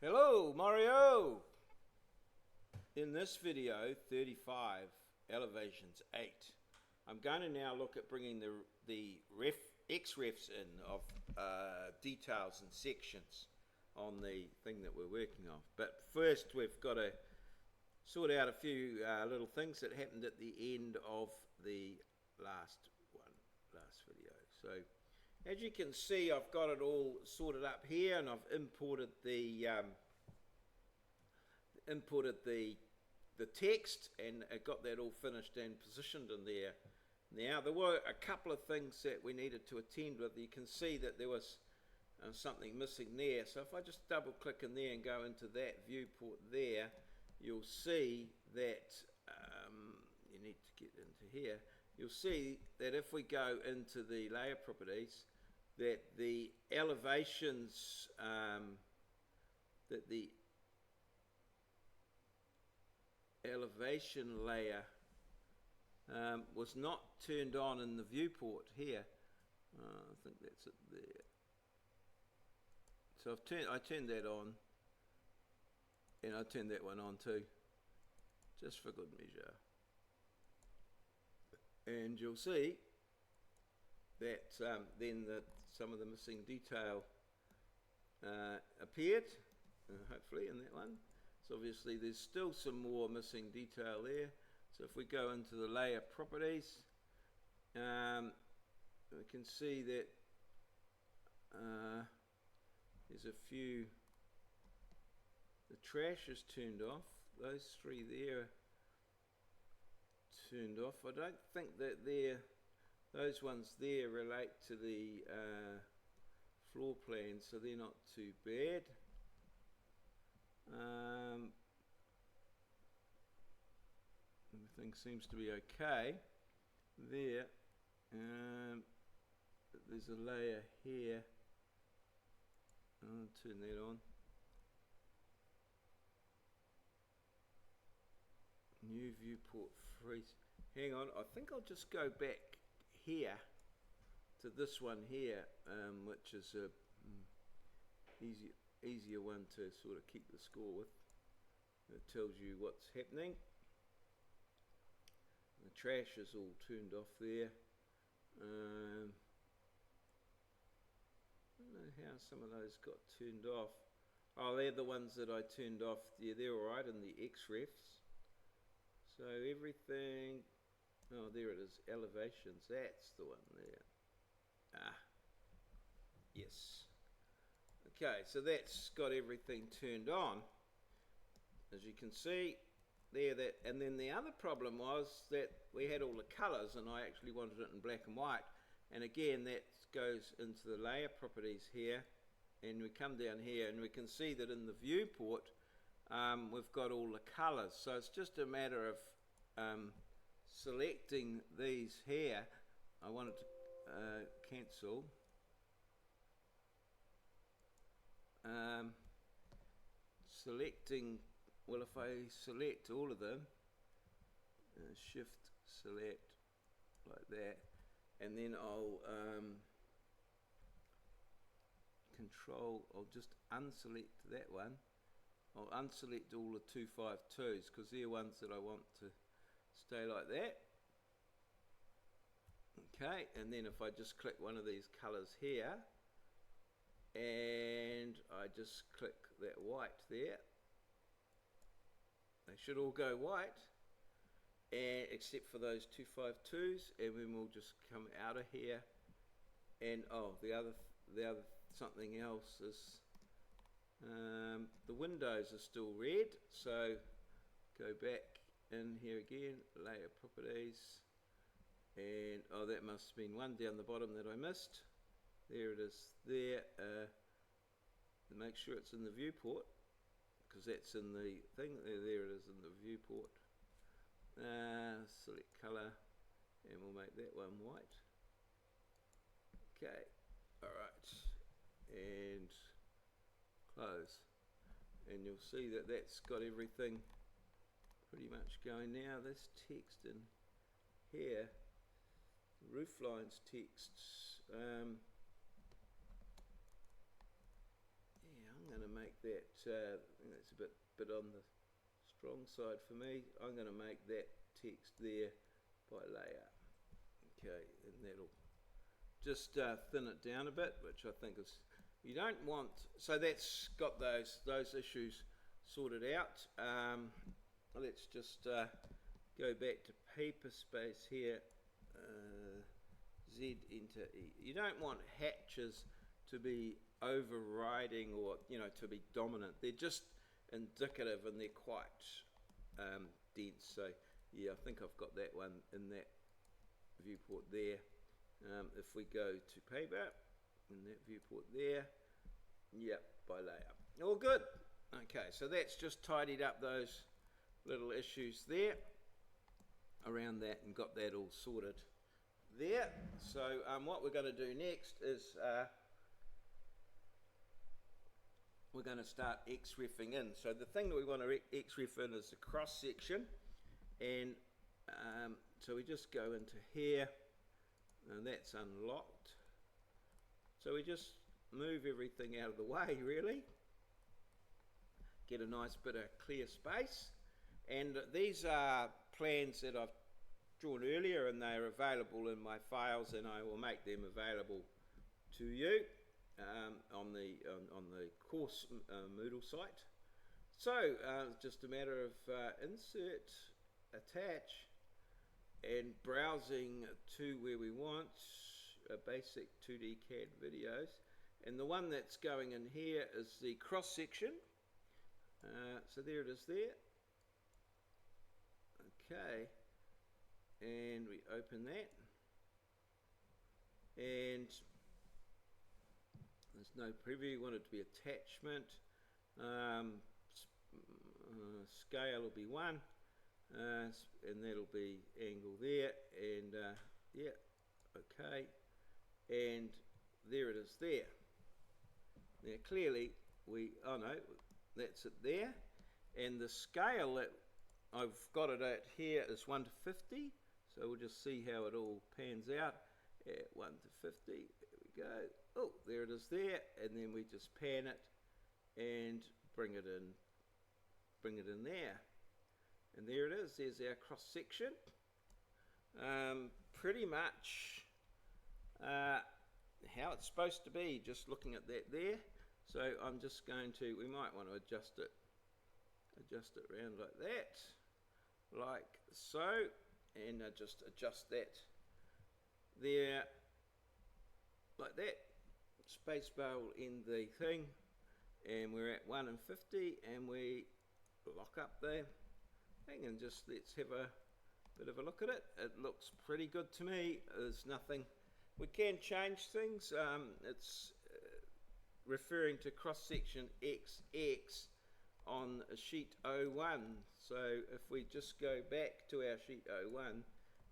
Hello, Mario! In this video, 35, Elevations 8, I'm going to now look at bringing the XREFS in of details and sections on the thing that we're working on. But first we've got to sort out a few little things that happened at the end of the last video. So as you can see, I've got it all sorted up here, and I've imported the text, and I got that all finished and positioned in there. Now there were a couple of things that we needed to attend with. You can see that there was something missing there. So if I just double click in there and go into that viewport there, you'll see that you need to get into here. You'll see that if we go into the layer properties, that the elevations, that the elevation layer was not turned on in the viewport here. I think that's it there. So I turned that on, and I turned that one on too, just for good measure. And you'll see that then some of the missing detail appeared, hopefully in that one. So obviously there's still some more missing detail there. So if we go into the layer properties, we can see that there's a few. The trash is turned off. Those three there are turned off. I don't think that those ones there relate to the floor plan, so they're not too bad. Everything seems to be okay there. There's a layer here. I'll turn that on. New viewport freeze. Hang on, I think I'll just go back here to this one here, which is a easier one to sort of keep the score with. It tells you what's happening. The trash is all turned off there. I don't know how some of those got turned off. Oh, they're the ones that I turned off. Yeah, they're alright in the XREFS. So everything, oh, there it is, elevations, that's the one there. Ah, yes. Okay, so that's got everything turned on, as you can see there. That, and then the other problem was that we had all the colors, and I actually wanted it in black and white. And again, that goes into the layer properties here, and we come down here and we can see that in the viewport we've got all the colors. So it's just a matter of selecting these here. I wanted to cancel. Selecting, well, if I select all of them, shift select like that, and then I'll I'll just unselect that one. I'll unselect all the 252s because they're ones that I want to stay like that. Okay, and then if I just click one of these colors here, and I just click that white there, they should all go white, and except for those 252s, and then we'll just come out of here. And oh, the other something else is the windows are still red, so go back in here again, layer properties, and oh, that must have been one down the bottom that I missed. There it is there. Make sure it's in the viewport, because that's in the thing. There it is in the viewport. Select color, and we'll make that one white. Okay, alright, and close, and you'll see that that's got everything pretty much going now. This text in here, roof lines texts, yeah, I'm going to make that, I think that's a bit on the strong side for me. I'm going to make that text there by layer. Okay, and that'll just thin it down a bit, which I think is, you don't want, so that's got those issues sorted out. Let's just go back to paper space here, Z enter E. You don't want hatches to be overriding or, you know, to be dominant. They're just indicative and they're quite dense. So yeah, I think I've got that one in that viewport there. If we go to paper, in that viewport there, yep, by layer. All good. Okay, so that's just tidied up those little issues there around that and got that all sorted there. So what we're going to do next is we're going to start XREFing in. So the thing that we want to XREF in is the cross section, and so we just go into here, and that's unlocked. So we just move everything out of the way, really. Get a nice bit of clear space. And these are plans that I've drawn earlier, and they are available in my files, and I will make them available to you on the course Moodle site. So just a matter of insert, attach, and browsing to where we want basic 2D CAD videos. And the one that's going in here is the cross section. So there it is there. Okay, and we open that, and there's no preview. You want it to be attachment. Scale will be 1, and that'll be angle there, and yeah, okay, and there it is there. Now clearly oh no, that's it there, and the scale that I've got it at here is 1 to 50, so we'll just see how it all pans out at 1 to 50. There we go. Oh, there it is there, and then we just pan it and bring it in there, and there it is. There's our cross section. Pretty much how it's supposed to be, just looking at that there. So I'm just going to, we might want to adjust it around like that, like so, and just adjust that there like that. Spacebar will end the thing, and we're at 1 and 50, and we lock up the thing, and just let's have a bit of a look at it. It looks pretty good to me. There's nothing, we can change things. It's referring to cross section XX on sheet 01. So if we just go back to our sheet 01,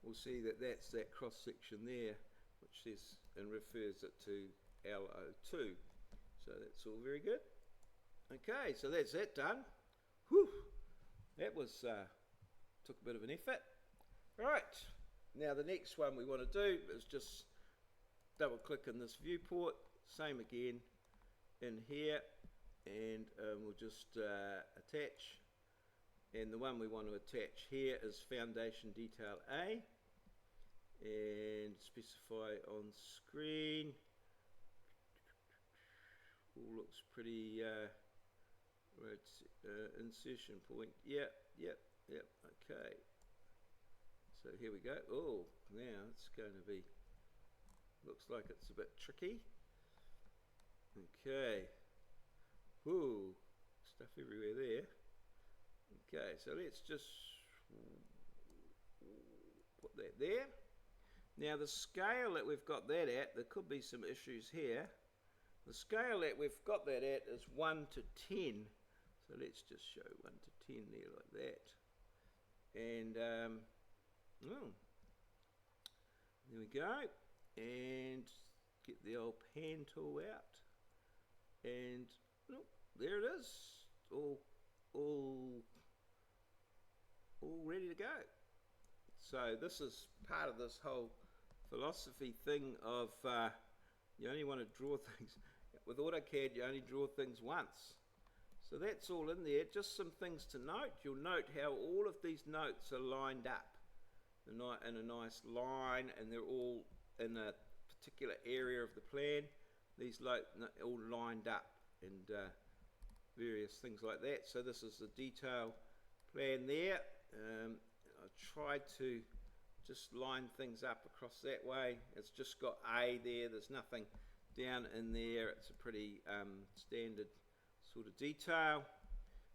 we'll see that that's that cross section there, which says and refers it to L02. So that's all very good. Okay, so that's that done. Whew, that was took a bit of an effort. Right, now the next one we want to do is just double click in this viewport, same again in here, and we'll just attach, and the one we want to attach here is foundation detail A, and specify on screen. All looks pretty right, insertion point, yep, okay, so here we go. Oh, now it's going to be, looks like it's a bit tricky. Okay, ooh, stuff everywhere there. Okay, so let's just put that there. Now the scale that we've got that at, there could be some issues here. The scale that we've got that at is 1 to 10. So let's just show 1 to 10 there like that. And oh, there we go. And get the old pan tool out. And oh, there it is. All ready to go. So this is part of this whole philosophy thing of you only want to draw things with AutoCAD. You only draw things once. So that's all in there. Just some things to note. You'll note how all of these notes are lined up in a nice line, and they're all in a particular area of the plan. These all lined up, and various things like that. So this is the detail plan there. I tried to just line things up across that way. It's just got A there. There's nothing down in there. It's a pretty standard sort of detail.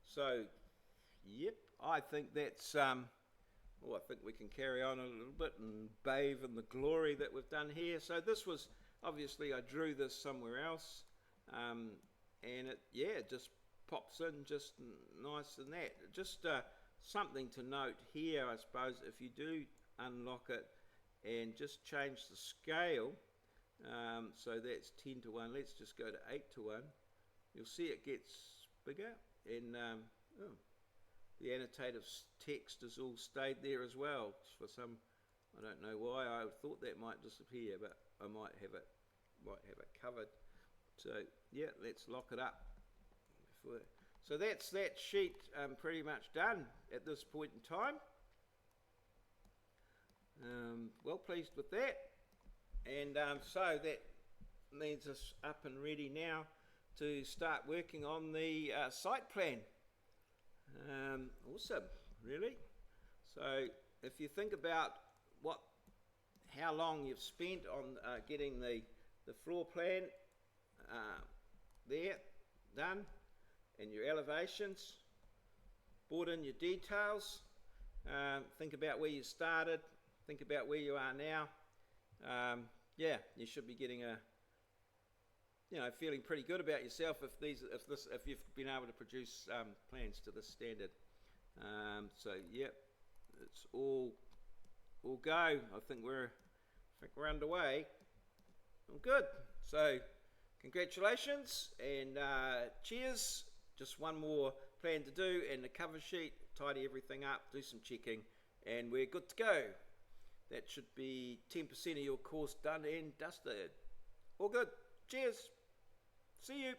So yep, I think that's well, I think we can carry on a little bit and bathe in the glory that we've done here. So this was obviously, I drew this somewhere else, and it, yeah, just pops in just nice and that. Just something to note here, I suppose, if you do unlock it and just change the scale, so that's 10 to 1, let's just go to 8 to 1, you'll see it gets bigger, and oh, the annotative text has all stayed there as well. For some, I don't know why, I thought that might disappear, but I might have it covered. So yeah, let's lock it up. So that's that sheet pretty much done at this point in time. Well pleased with that, and so that leaves us up and ready now to start working on the site plan. Awesome, really. So if you think about how long you've spent on getting the floor plan there done, and your elevations, brought in your details, think about where you started, think about where you are now. Yeah, you should be getting feeling pretty good about yourself if you've been able to produce plans to this standard. So yep, it's all go. I think we're underway. All good. So congratulations and cheers. Just one more plan to do, and the cover sheet, tidy everything up, do some checking, and we're good to go. That should be 10% of your course done and dusted. All good. Cheers. See you.